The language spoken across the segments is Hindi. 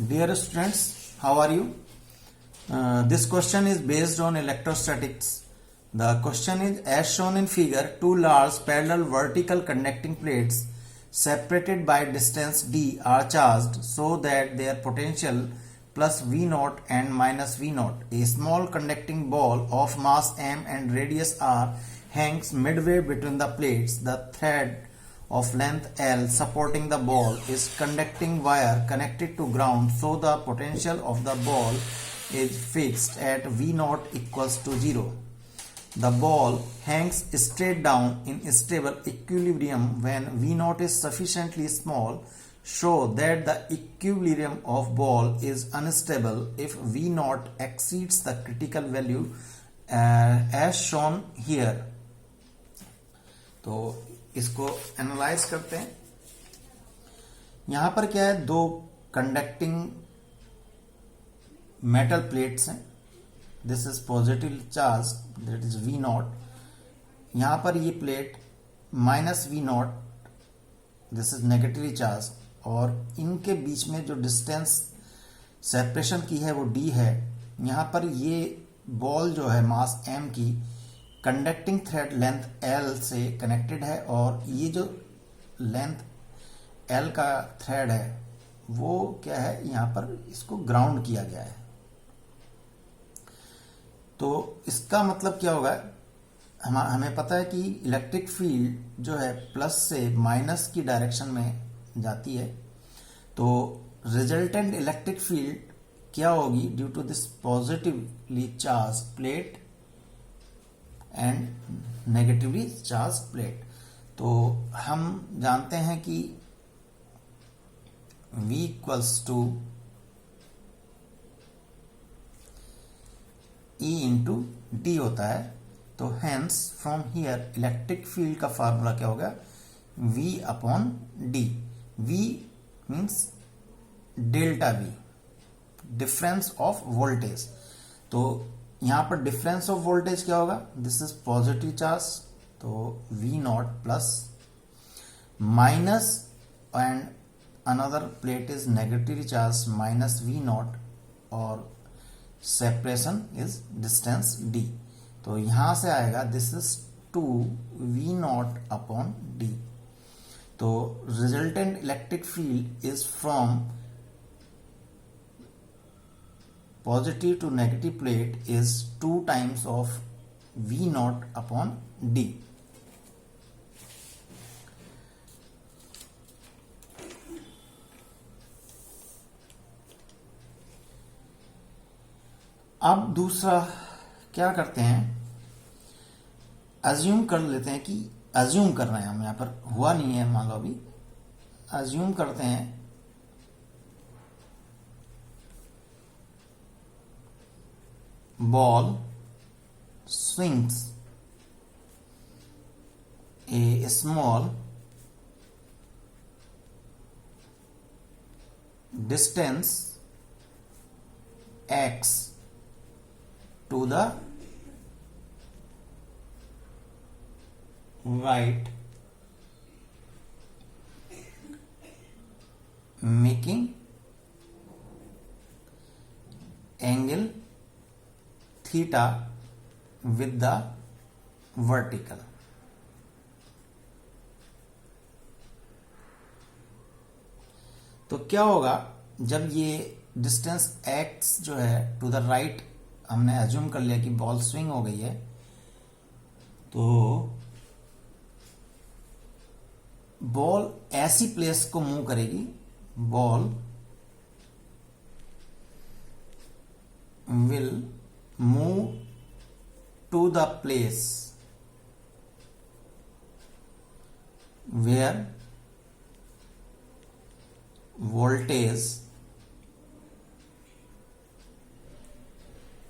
Dear students, how are you? This question is based on electrostatics. The question is, as shown in figure, two large parallel vertical conducting plates separated by distance d are charged so that their potential plus V naught and minus V naught. A small conducting ball of mass m and radius r hangs midway between the plates. The thread of length L supporting the ball is conducting wire connected to ground, so the potential of the ball is fixed at V naught equals to 0. The ball hangs straight down in stable equilibrium when V naught is sufficiently small. Show that the equilibrium of ball is unstable if V naught exceeds the critical value as shown here. तो इसको एनालाइज करते हैं. यहां पर क्या है, दो कंडक्टिंग मेटल प्लेट्स हैं. This is positive charge, that is V not. यहां पर ये plate minus V not, this is negative charge, और इनके बीच में जो डिस्टेंस सेपरेशन की है वो D है. यहां पर ये बॉल जो है मास m की कंडक्टिंग थ्रेड लेंथ L से कनेक्टेड है, और ये जो लेंथ L का थ्रेड है वो क्या है, यहां पर इसको ग्राउंड किया गया है. तो इसका मतलब क्या होगा, हमें पता है कि इलेक्ट्रिक फील्ड जो है प्लस से माइनस की डायरेक्शन में जाती है. तो रिजल्टेंट इलेक्ट्रिक फील्ड क्या होगी due to this positively charge plate and negatively charge plate. तो हम जानते हैं कि V equals to E into D होता है. तो hence from here electric field का फार्मूला क्या होगा, V upon D. V means delta V, difference of voltage. तो यहां पर डिफरेंस ऑफ वोल्टेज क्या होगा, दिस इज पॉजिटिव चार्ज, तो V naught plus minus and another plate is negative charge minus V not, और सेपरेशन इज डिस्टेंस D. तो यहां से आएगा this is 2 V not upon D. तो resultant electric field is from positive to negative plate is 2 times of V naught upon D. अब दूसरा क्या करते हैं, अज्यूम कर लेते हैं कि, अज्यूम कर रहे हैं हम, यहां पर हुआ नहीं है, मान लो अभी अज्यूम करते हैं ball swings a small distance x to the right, making angle theta with the vertical. तो क्या होगा, जब ये डिस्टेंस x जो है टू द राइट, हमने अज्यूम कर लिया कि बॉल स्विंग हो गई है, तो बॉल ऐसी प्लेस को मूव करेगी, ball will move to the place where voltage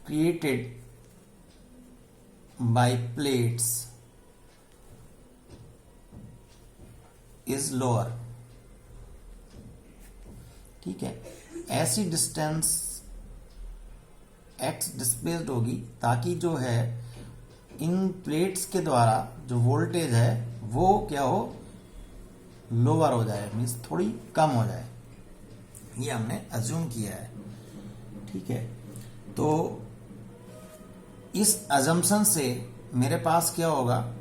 created by plates is lower. ठीक है, ऐसी डिस्टेंस x डिस्प्लेस्ड होगी ताकि जो है इन प्लेट्स के द्वारा जो वोल्टेज है वो क्या हो, लोअर हो जाए, मीन्स थोड़ी कम हो जाए. ये हमने अज्यूम किया है, ठीक है। तो इस अजम्पशन से मेरे पास क्या होगा,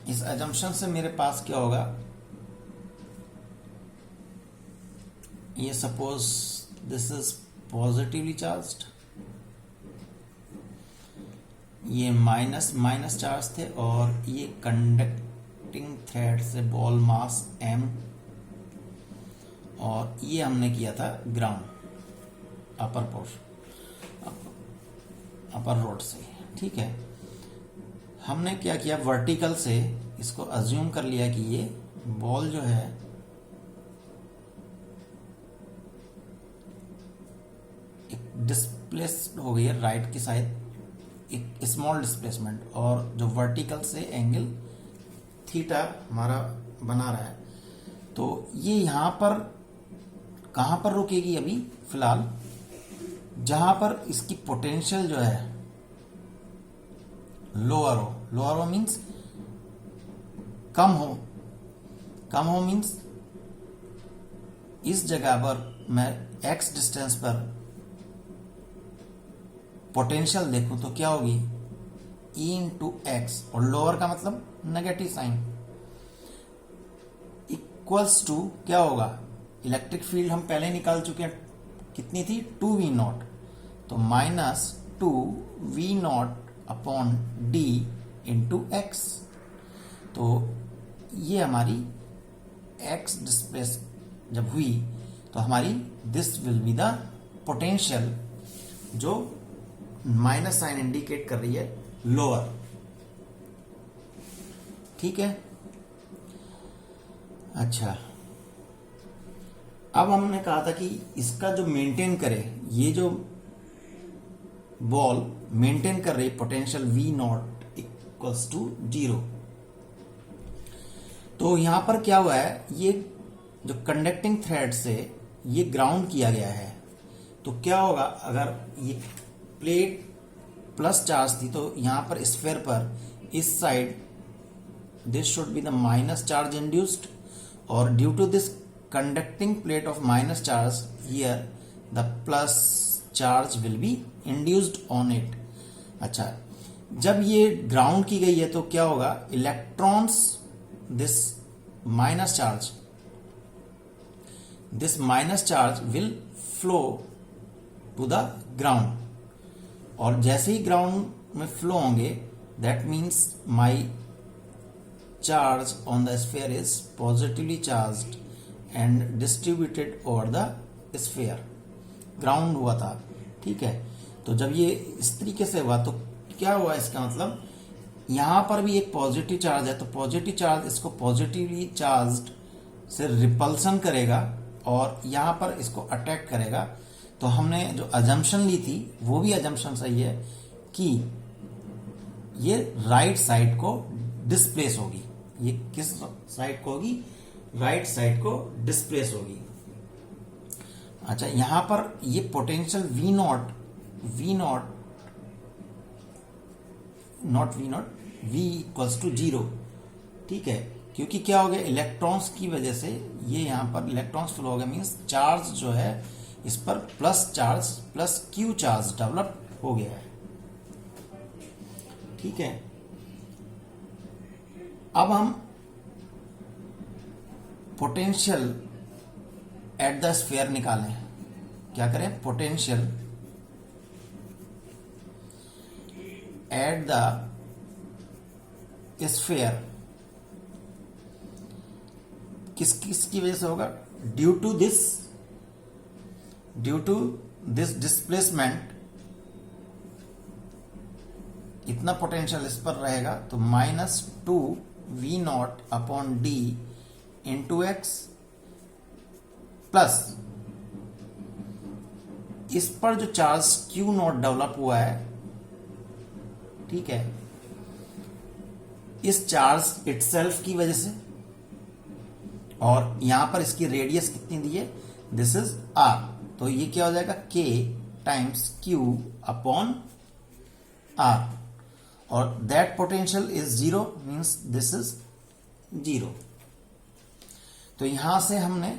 इस अजम्पशन से मेरे पास क्या होगा, ये suppose this is positively charged, ये माइनस माइनस चार्ज थे, और ये कंडक्टिंग थ्रेड से बॉल मास m, और ये हमने किया था ग्राउंड अपर रोड से, ठीक है। हमने क्या किया, वर्टिकल से इसको अज्यूम कर लिया कि ये बॉल जो है एक डिस्प्लेस हो गई है राइट की साइड, एक स्मॉल डिस्प्लेसमेंट, और जो वर्टिकल से एंगल थीटा हमारा बना रहा है। तो ये यहां पर कहां पर रुकेगी अभी फिलहाल, जहां पर इसकी पोटेंशियल जो है लोअर हो मीन्स कम हो मीन्स इस जगह पर मैं x डिस्टेंस पर पोटेंशियल देखूं तो क्या होगी, E इंटू एक्स, और लोअर का मतलब नेगेटिव साइन, इक्वल्स टू क्या होगा, इलेक्ट्रिक फील्ड हम पहले निकाल चुके हैं, कितनी थी 2v0, तो minus 2v0 upon d into x. तो ये हमारी x डिस्प्लेस जब हुई तो हमारी this will be the potential, जो माइनस साइन इंडिकेट कर रही है लोअर, ठीक है। अच्छा, अब हमने कहा था कि इसका जो मेंटेन करे, ये जो बॉल मेंटेन कर रही पोटेंशियल v0 इक्वल्स टू 0। तो यहां पर क्या हुआ है, ये जो कंडक्टिंग थ्रेड से ये ग्राउंड किया गया है, तो क्या होगा, अगर ये प्लेट प्लस चार्ज थी तो यहां पर स्फीयर पर इस side this should be the minus charge induced, और due to this conducting plate of minus charge here the plus charge will be induced on it। अच्छा, जब ये ग्राउंड की गई है तो क्या होगा, electrons this minus charge will flow to the ground, और जैसे ही ग्राउंड में फ्लो होंगे that means my charge on the sphere is positively charged and distributed over the sphere, ground हुआ था, ठीक है। तो जब ये इस तरीके से हुआ तो क्या हुआ, इसका मतलब यहां पर भी एक पॉजिटिव चार्ज है, तो पॉजिटिव चार्ज इसको पॉजिटिवली चार्ज्ड से रिपल्सन करेगा और यहां पर इसको अटैक करेगा। तो हमने जो अजम्पशन ली थी वो भी अजम्पशन सही है कि ये राइट साइड को डिस्प्लेस होगी। ये किस साइड को होगी, राइट साइड को डिस्प्लेस होगी। अच्छा, यहां पर ये पोटेंशियल V इक्वल्स टू 0, ठीक है, क्योंकि क्या हो गया, इलेक्ट्रॉन्स की वजह से ये यहां पर इलेक्ट्रॉन्स फ्लो हो गया, मीन्स चार्ज जो है इस पर plus charge plus Q charge develop हो गया है, ठीक है। अब हम पोटेंशियल एट द स्फीयर निकालें। क्या करें, पोटेंशियल एट द स्फीयर किस की वजह से होगा, ड्यू टू दिस डिस्प्लेसमेंट, इतना पोटेंशियल इस पर रहेगा, तो -2v0 upon d into x plus इस पर जो चार्ज Q0 डेवलप हुआ है, ठीक है, इस चार्ज इटसेल्फ की वजह से, और यहां पर इसकी रेडियस कितनी दी है, दिस इज r, तो ये क्या हो जाएगा, k times q upon r, और that potential is 0 means this is 0। तो यहां से हमने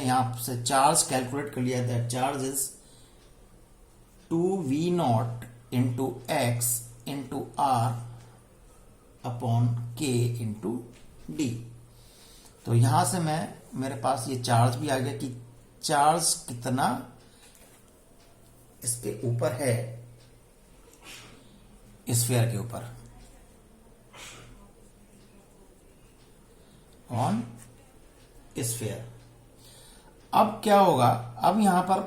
यहां से चार्ज कैलकुलेट कर लिया था। Charge is 2v0 into X into R upon K into D. तो यहां से मेरे पास ये चार्ज भी आ गया कि चार्ज कितना इसके ऊपर है, स्फीयर के ऊपर, ऑन स्फीयर। अब क्या होगा, अब यहां पर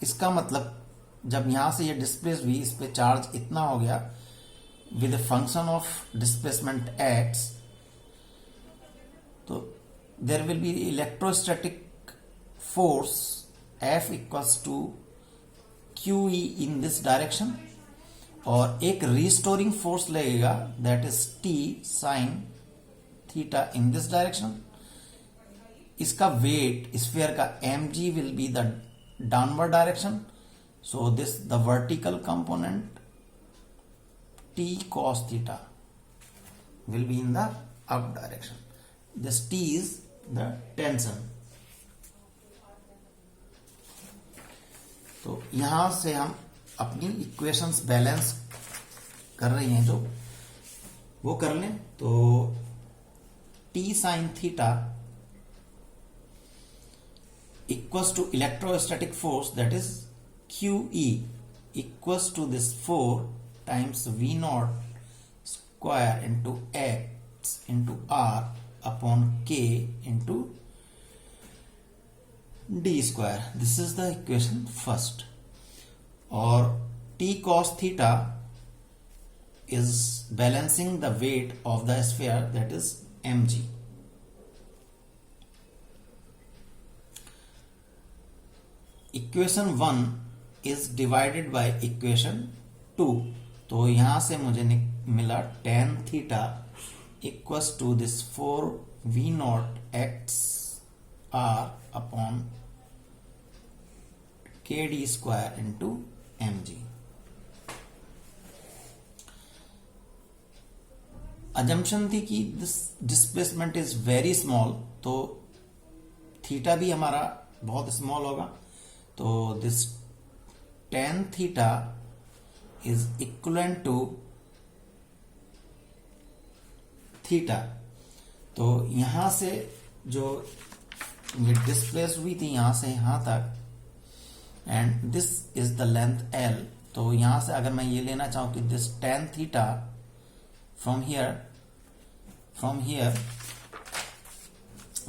इसका मतलब जब यहां से ये डिस्प्लेस हुई, इस पे चार्ज इतना हो गया with function of displacement x, तो there will be electrostatic force F equals to QE in this direction, और एक रिस्टोरिंग फोर्स लगेगा that is T sine theta in this direction. इसका वेट स्फीयर का mg will be the downward direction, so this the vertical component T cos theta will be in the up direction. This T is the tension. तो यहां से हम अपनी इक्वेशंस बैलेंस कर रही हैं, जो वो कर लें। तो T sin theta equals to electrostatic force that is QE equals to this 4 times V0 square into X into R upon K into D square. This is the equation first. Or T cos theta is balancing the weight of the sphere, that is mg. Equation 1 is divided by equation 2. तो यहां से मुझे मिला tan theta equals to this 4 V0 x r upon kd square into mg. Assumption थी कि this displacement is very small, तो थीटा भी हमारा बहुत स्मॉल होगा। तो this tan theta is equivalent to theta. तो यहां से जो ये डिस्प्लेस हुई थी यहां से यहां तक, and this is the length L। तो यहां से अगर मैं ये लेना चाहूं कि this tan theta from here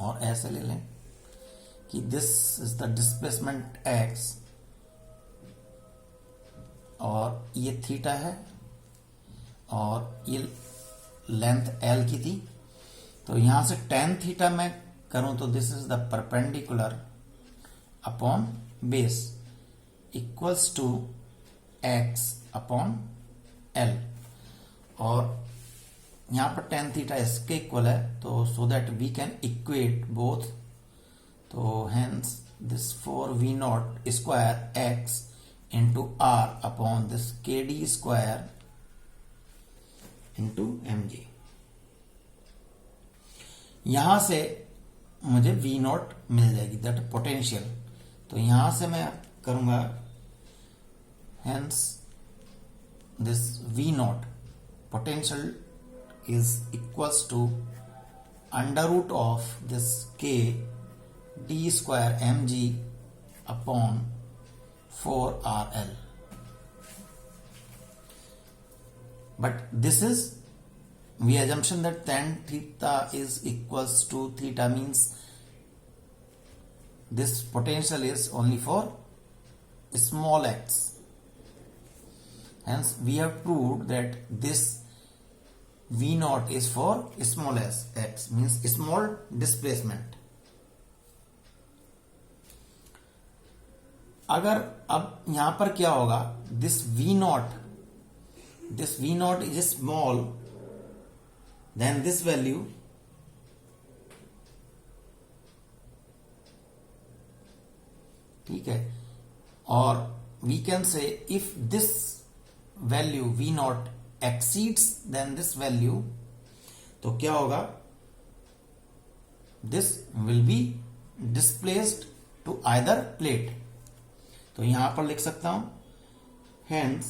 और ऐसे ले लें कि this is the displacement x और ये थीटा है और ये लेंथ L की थी। तो यहां से tan थीटा मैं करूं तो this is the perpendicular upon base equals to x upon L, और यहां पर tan थीटा इसके इक्वल है, तो so that we can equate both. तो hence this 4v0 square x into r upon this kd square into mg। यहां से मुझे v0 मिल जाएगी, दैट पोटेंशियल। तो यहां से मैं करूंगा hence this v0 potential is equals to under root of this k d square mg upon 4rl. But this is, we assumption that tan theta is equals to theta, means this potential is only for small x. Hence we have proved that this V0 is for small x, means small displacement. अगर अब यहां पर क्या होगा, this V0 is small, then this value ठीक है, और we can say if this value V0 exceeds than this value, तो क्या होगा, this will be displaced to either plate. तो यहां पर लिख सकता हूं, hence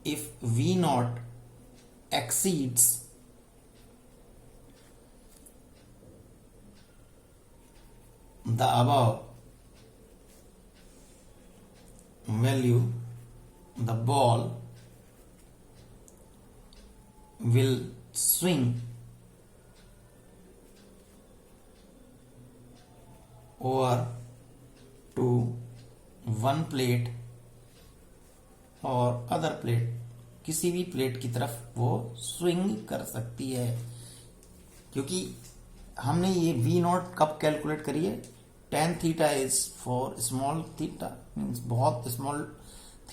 if V naught exceeds the above value, the ball will swing over to one plate और अदर प्लेट, किसी भी प्लेट की तरफ वो स्विंग कर सकती है। क्योंकि हमने ये V नॉट कब कैलकुलेट करी है, tan theta is for small theta, means बहुत स्मॉल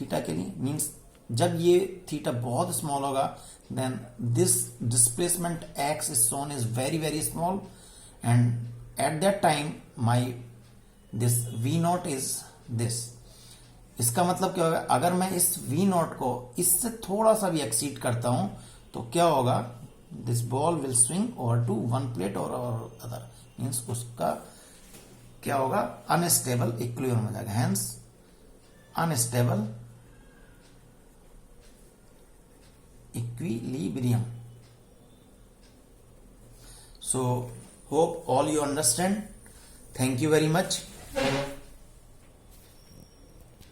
थीटा के लिए, मीन्स जब ये थीटा बहुत स्मॉल होगा then this displacement x is shown is very very small and at that time my this V naught is this. इसका मतलब क्या होगा, अगर मैं इस V नॉट को इससे थोड़ा सा भी एक्सीड करता हूं तो क्या होगा, this ball will swing over to one plate और अदर, मीन्स उसका क्या होगा, अनस्टेबल इक्विलिब्रियम हो जाएगा, hence unstable equilibrium. So hope all you understand. Thank you very much.